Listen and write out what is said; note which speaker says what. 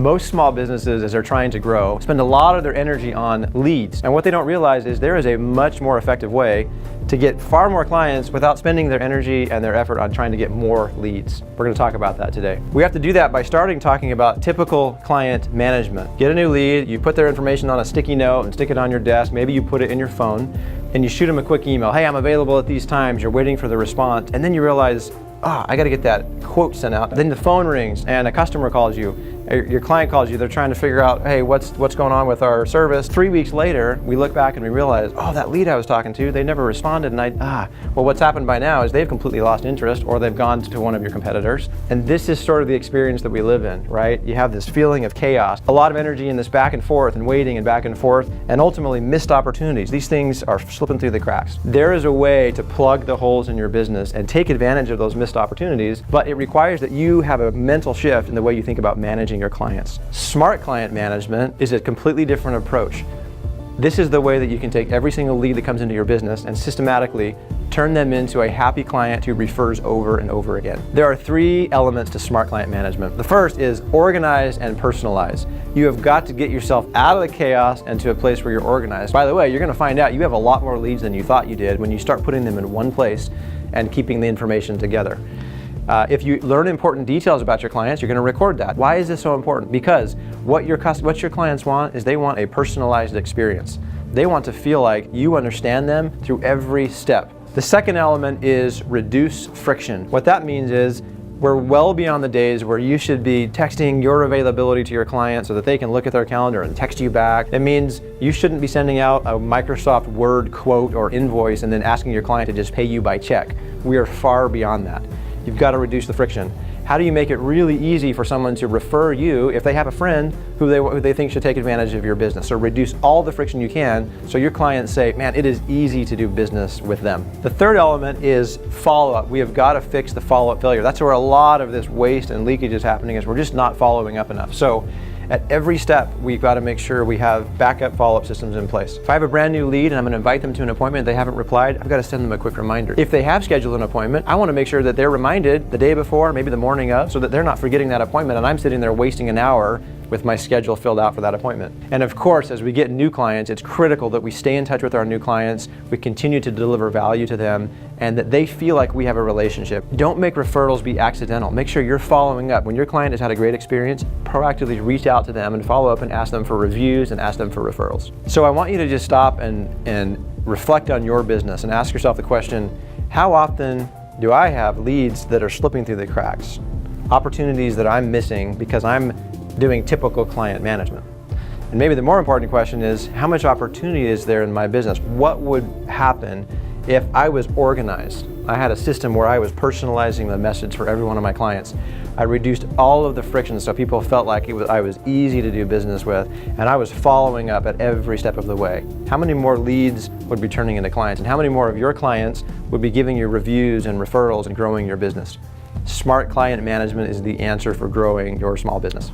Speaker 1: Most small businesses, as they're trying to grow, spend a lot of their energy on leads. And what they don't realize is there is a much more effective way to get far more clients without spending their energy and their effort on trying to get more leads. We're going to talk about that today. We have to do that by starting talking about typical client management. Get a new lead, you put their information on a sticky note and stick it on your desk. Maybe you put it in your phone and you shoot them a quick email. Hey, I'm available at these times. You're waiting for the response. And then you realize, I got to get that quote sent out. Then the phone rings and a customer calls you. Your client calls you. They're trying to figure out, hey, what's going on with our service. 3 weeks later, we look back and we realize, that lead I was talking to, they never responded. And well, what's happened by now is they've completely lost interest, or they've gone to one of your competitors. And this is sort of the experience that we live in, right? You have this feeling of chaos, a lot of energy in this back and forth and waiting and back and forth, and ultimately missed opportunities. These things are slipping through the cracks. There is a way to plug the holes in your business and take advantage of those missed opportunities, but it requires that you have a mental shift in the way you think about managing your clients. Smart client management is a completely different approach. This is the way that you can take every single lead that comes into your business and systematically turn them into a happy client who refers over and over again. There are 3 elements to smart client management. The first is organize and personalize. You have got to get yourself out of the chaos and to a place where you're organized. By the way, you're going to find out you have a lot more leads than you thought you did when you start putting them in one place and keeping the information together. If you learn important details about your clients, you're going to record that. Why is this so important? Because what your clients want is they want a personalized experience. They want to feel like you understand them through every step. The second element is reduce friction. What that means is we're well beyond the days where you should be texting your availability to your client so that they can look at their calendar and text you back. It means you shouldn't be sending out a Microsoft Word quote or invoice and then asking your client to just pay you by check. We are far beyond that. You've got to reduce the friction. How do you make it really easy for someone to refer you if they have a friend who they think should take advantage of your business? So reduce all the friction you can so your clients say, man, it is easy to do business with them. The third element is follow-up. We have got to fix the follow-up failure. That's where a lot of this waste and leakage is happening, is we're just not following up enough. So at every step, we've got to make sure we have backup follow-up systems in place. If I have a brand new lead and I'm going to invite them to an appointment, they haven't replied, I've got to send them a quick reminder. If they have scheduled an appointment, I want to make sure that they're reminded the day before, maybe the morning of, so that they're not forgetting that appointment and I'm sitting there wasting an hour with my schedule filled out for that appointment. And of course, as we get new clients, it's critical that we stay in touch with our new clients, we continue to deliver value to them, and that they feel like we have a relationship. Don't make referrals be accidental. Make sure you're following up. When your client has had a great experience, proactively reach out to them and follow up and ask them for reviews and ask them for referrals. So I want you to just stop and reflect on your business and ask yourself the question, how often do I have leads that are slipping through the cracks? Opportunities that I'm missing because I'm doing typical client management. And maybe the more important question is, how much opportunity is there in my business? What would happen if I was organized? I had a system where I was personalizing the message for every one of my clients. I reduced all of the friction so people felt like I was easy to do business with, and I was following up at every step of the way. How many more leads would be turning into clients? And how many more of your clients would be giving you reviews and referrals and growing your business? Smart client management is the answer for growing your small business.